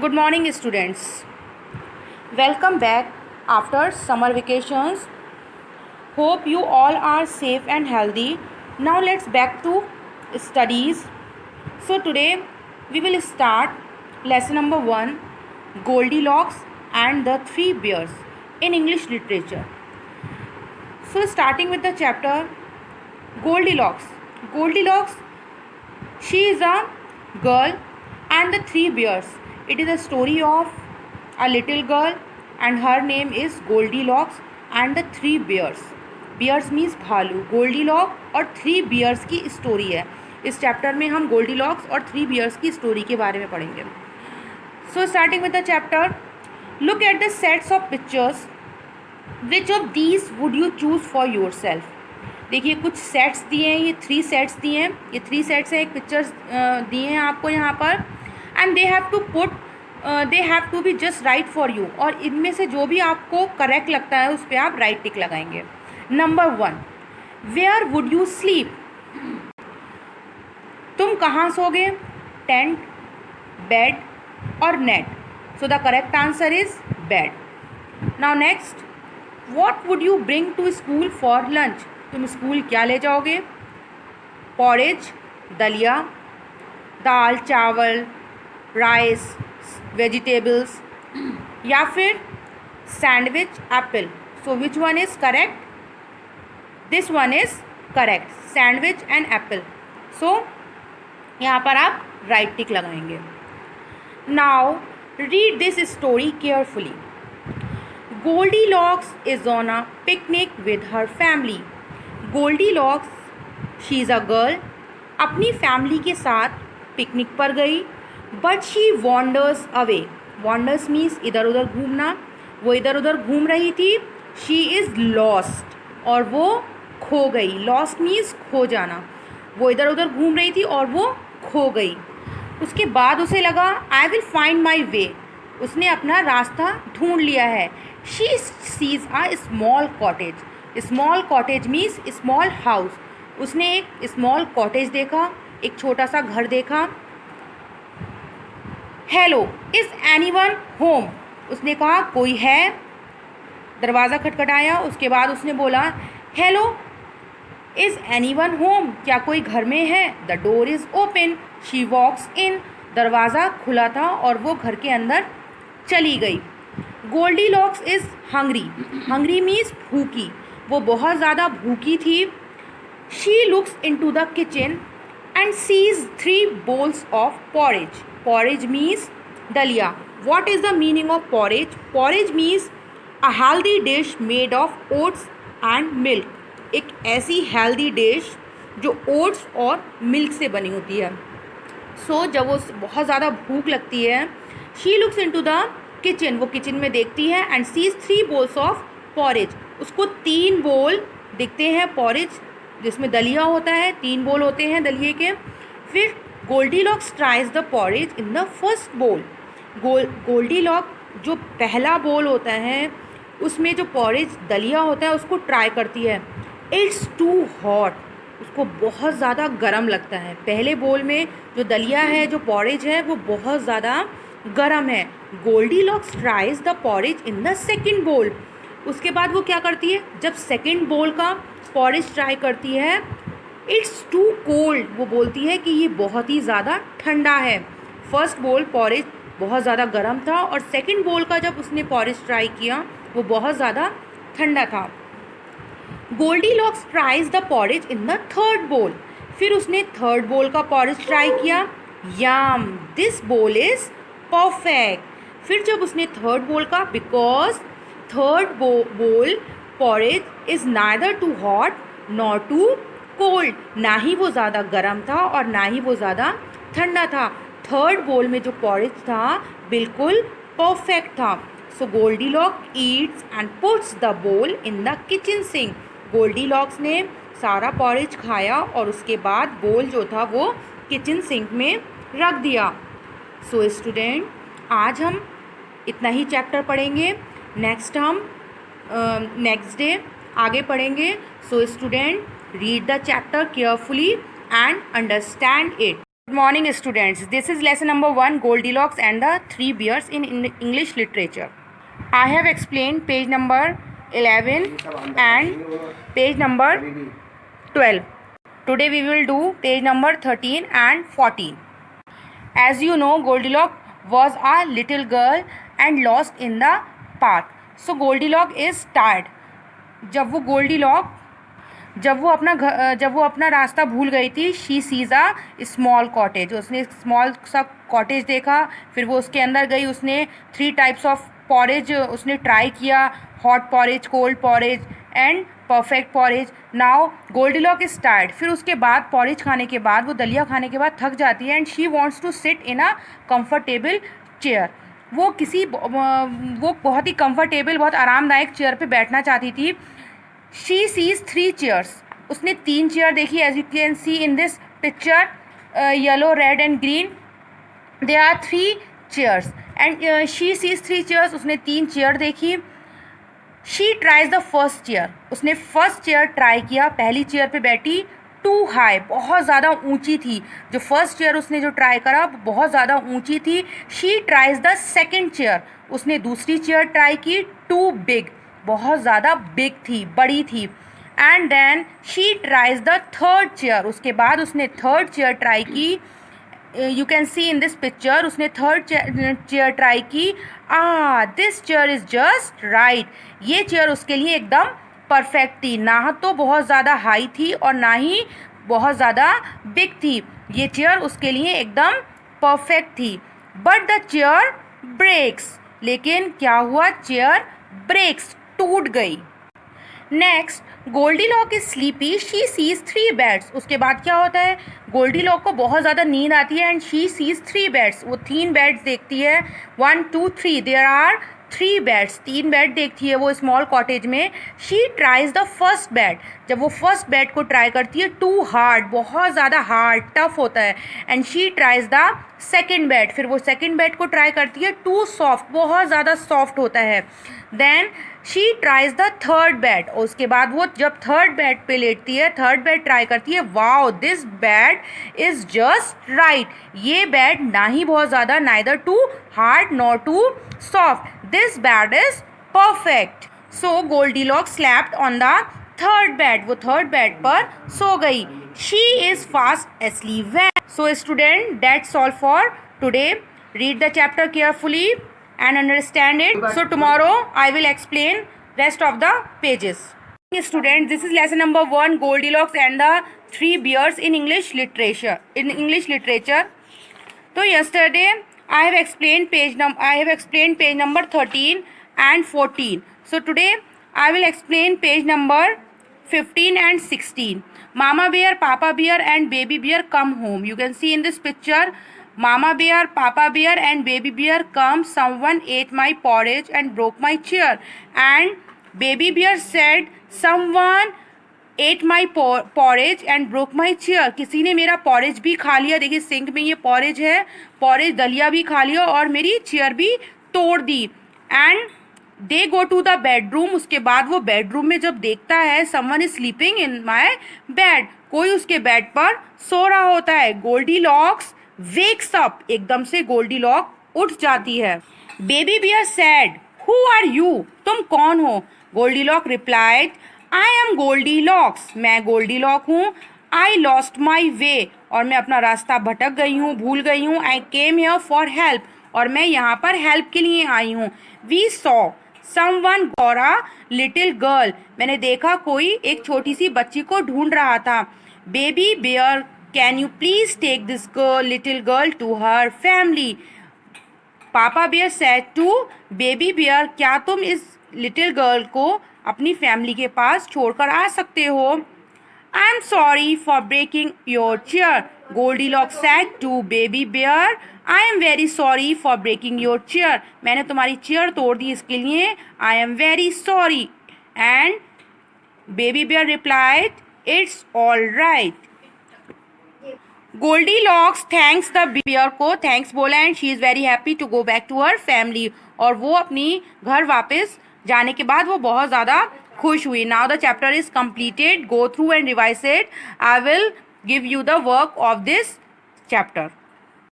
Good morning, students. Welcome back after summer vacations. Hope you all are safe and healthy. Now let's back to studies. So today we will start lesson number 1, Goldilocks and the Three Bears in English literature. So starting with the chapter Goldilocks. Goldilocks, she is a girl and the three bears. It is a story of a little girl and her name is Goldilocks and the three bears. Bears means भालू. Goldilocks और three bears की story है. इस chapter में हम Goldilocks और three bears की story के बारे में पढ़ेंगे. So starting with the chapter, look at the sets of pictures. Which of these would you choose for yourself? देखिए कुछ सेट्स दिए हैं, ये 3 सेट्स दिए हैं, ये 3 सेट्स हैं, एक पिक्चर्स दिए हैं आपको यहाँ पर. And they have to be just right for you. और इनमें से जो भी आपको करेक्ट लगता है उस पर आप राइट टिक लगाएंगे. Number 1, where would you sleep? तुम कहाँ सोगे? टेंट, बेड और net. So the correct answer is bed. Now next, what would you bring to school for lunch? तुम स्कूल क्या ले जाओगे? पॉरेज, दलिया, दाल चावल, राइस, वेजिटेबल्स या फिर sandwich, apple. So which one is correct? This one is correct, sandwich and apple. So यहाँ पर आप राइट टिक लगाएंगे. Now read this story carefully. Goldilocks is on a picnic with her family. Goldilocks, she is a girl, अपनी family के साथ picnic पर गई. But she wanders away. Wanders means इधर उधर घूमना. वो इधर उधर घूम रही थी. शी इज़ लॉस्ट, और वो खो गई. लॉस्ट मीन्स खो जाना. वो इधर उधर घूम रही थी और वो खो गई. उसके बाद उसे लगा आई विल फाइंड माई वे. उसने अपना रास्ता ढूंढ लिया है. She sees a small cottage. Small cottage means small house. उसने एक स्मॉल कॉटेज देखा, एक छोटा सा घर देखा. Hello, is anyone home? उसने कहा कोई है. दरवाज़ा खटखटाया. उसके बाद उसने बोला हेलो, इज़ एनीवन होम? क्या कोई घर में है? The door is open. She walks in. दरवाज़ा खुला था और वो घर के अंदर चली गई. Goldilocks is hungry. Hungry means भूखी. वो बहुत ज़्यादा भूखी थी. She looks into the kitchen and sees 3 bowls of porridge. Porridge means दलिया. What is the meaning of porridge? Porridge means a healthy dish made of oats and milk. एक ऐसी healthy dish जो ओट्स और milk से बनी होती है. सो जब वो बहुत ज़्यादा भूख लगती है, she looks into the kitchen. वो किचन में देखती है and sees 3 bowls of porridge. उसको 3 बोल दिखते हैं पॉरेज जिसमें दलिया होता है. 3 बोल होते हैं दलिए के. फिर Goldilocks tries the porridge in the first बोल. गोल्डीलॉक जो पहला बोल होता है उसमें जो पॉरेज दलिया होता है उसको ट्राई करती है. It's too hot. उसको बहुत ज़्यादा गर्म लगता है. पहले बोल में जो दलिया है, जो पॉरेज है, वो बहुत ज़्यादा गर्म है. Goldilocks tries the porridge in the second बोल. उसके बाद वो क्या करती है, जब सेकेंड बोल का पॉरेज ट्राई करती है, इट्स टू कोल्ड. वो बोलती है कि ये बहुत ही ज़्यादा ठंडा है. फर्स्ट बोल पॉरेज बहुत ज़्यादा गर्म था और सेकेंड बोल का जब उसने पॉरेज ट्राई किया वो बहुत ज़्यादा ठंडा था. Goldilocks tries the porridge in the third bowl. फिर उसने थर्ड बोल का पॉरेज ट्राई किया. Yum, this bowl is perfect. फिर जब उसने थर्ड बोल का, because third bowl porridge is neither too hot nor too cold. ना ही वो ज़्यादा गर्म था और ना ही वो ज़्यादा ठंडा था. थर्ड बोल में जो पॉरेज था बिल्कुल परफेक्ट था. So Goldilocks eats and puts the bowl in the kitchen sink. Goldilocks ने सारा पॉरेज खाया और उसके बाद बोल जो था वो किचन सिंक में रख दिया. सो स्टूडेंट, आज हम इतना ही चैप्टर पढ़ेंगे. नेक्स्ट हम नेक्स्ट डे आगे पढ़ेंगे. So student, read the chapter carefully and understand it. Good morning, students. This is lesson number 1, Goldilocks and the Three Bears in English literature. I have explained page number 11 and page number 12. Today we will do page number 13 and 14. As you know, Goldilocks was a little girl and lost in the park. So Goldilocks is tired. जब वो अपना रास्ता भूल गई थी, she seize a small cottage. उसने small सा cottage देखा, फिर वो उसके अंदर गई. उसने 3 टाइप्स ऑफ पॉरेज उसने ट्राई किया, hot porridge, cold porridge and perfect porridge. Now Goldilock is tired. फिर उसके बाद पॉरेज खाने के बाद, वो दलिया खाने के बाद थक जाती है and she wants to sit in a comfortable chair. वो बहुत ही कम्फर्टेबल, बहुत आरामदायक चेयर पे बैठना चाहती थी. She sees 3 chairs. उसने 3 चेयर देखी. As you can see in this picture, yellow, red and green, they are 3 chairs and she sees 3 chairs. उसने 3 चेयर देखी. She tries the first chair. उसने फर्स्ट चेयर ट्राई किया. पहली chair पे बैठी. To high, बहुत ज़्यादा ऊंची थी. जो फर्स्ट चेयर उसने जो ट्राई करा बहुत ज़्यादा ऊंची थी. She tries the second chair. उसने दूसरी चेयर ट्राई की. टू बिग, बहुत ज़्यादा बिग थी, बड़ी थी. And then she tries the third chair. उसके बाद उसने थर्ड चेयर ट्राई की. You can see in this picture, उसने थर्ड चेयर ट्राई की. This chair is just right. ये चेयर उसके लिए एकदम परफेक्ट थी. ना तो बहुत ज़्यादा हाई थी और ना ही बहुत ज़्यादा बिग थी. ये चेयर उसके लिए एकदम परफेक्ट थी. But the chair breaks. लेकिन क्या हुआ, चेयर ब्रेक्स, टूट गई. Next, Goldilock is sleepy. She sees 3 beds. उसके बाद क्या होता है, गोल्डीलॉक को बहुत ज़्यादा नींद आती है एंड शी सीज 3 बेड्स. वो 3 बेड्स देखती है. 1 2 3, देयर आर 3 बेड्स. 3 बेड देखती है वो स्मॉल कॉटेज में. She tries the first bed. जब वो फर्स्ट बेड को ट्राई करती है, टू हार्ड, बहुत ज़्यादा हार्ड, टफ होता है. And she tries the second bed. फिर वो सेकेंड बेड को ट्राई करती है. टू सॉफ्ट, बहुत ज़्यादा सॉफ्ट होता है. Then she tries the third bed. और उसके बाद वो जब थर्ड बेड पे लेटती है, थर्ड बेड ट्राई करती है. Wow, this bed is just right. ये बेड ना ही बहुत ज़्यादा, neither too hard nor too soft. This bed is perfect. So Goldilock slept on the third bed. वो थर्ड बेड पर सो गई. She is fast asleep. So student, that's all for today. Read the chapter carefully and understand it. So tomorrow I will explain rest of the pages. Students, this is lesson number 1, Goldilocks and the 3 Bears in English literature. So yesterday I have explained page number 13 and 14. So today I will explain page number 15 and 16. Mama bear, Papa bear and baby bear come home. You can see in this picture, Mama bear, Papa bear and baby bear come. Someone ate my porridge and broke my chair. And baby bear said, someone ate my porridge and broke my chair. किसी ने मेरा porridge भी खा लिया. देखिए sink में ये porridge है, पॉरेज दलिया भी खा लिया और मेरी चेयर भी तोड़ दी. And they go to the bedroom. उसके बाद वो बेडरूम में जब देखता है, someone is sleeping in my bed. कोई उसके बेड पर सो रहा होता है. Goldilocks wakes up. एकदम से गोल्डीलॉक उठ जाती है. Baby bear said, who are you? तुम कौन हो? Goldilocks replied, I am Goldilocks. मैं गोल्डीलॉक हूँ. I lost my way. और मैं अपना रास्ता भटक गई हूँ, भूल गई हूँ. I came here for help. और मैं यहाँ पर हेल्प के लिए आई हूँ. वी सॉ समवन गौरा लिटिल गर्ल. मैंने देखा कोई एक छोटी सी बच्ची को ढूंढ रहा था. Baby bear, can you please take this little girl to her family? Papa bear said to baby bear, क्या तुम इस लिटिल गर्ल को अपनी फैमिली के पास छोड़कर आ सकते हो? I am sorry for breaking your chair. Goldilock said to baby bear, I am very sorry for breaking your chair. मैंने तुम्हारी चेयर तोड़ दी, इसके लिए I am very sorry. And baby bear replied, it's all right. Goldilocks thanks the bear को thanks बोला and she is very happy to go back to her family. और वो अपनी घर वापस जाने के बाद वो बहुत ज़्यादा खुश हुई. Now the chapter is completed. Go through and revise it. I will give you the work of this chapter.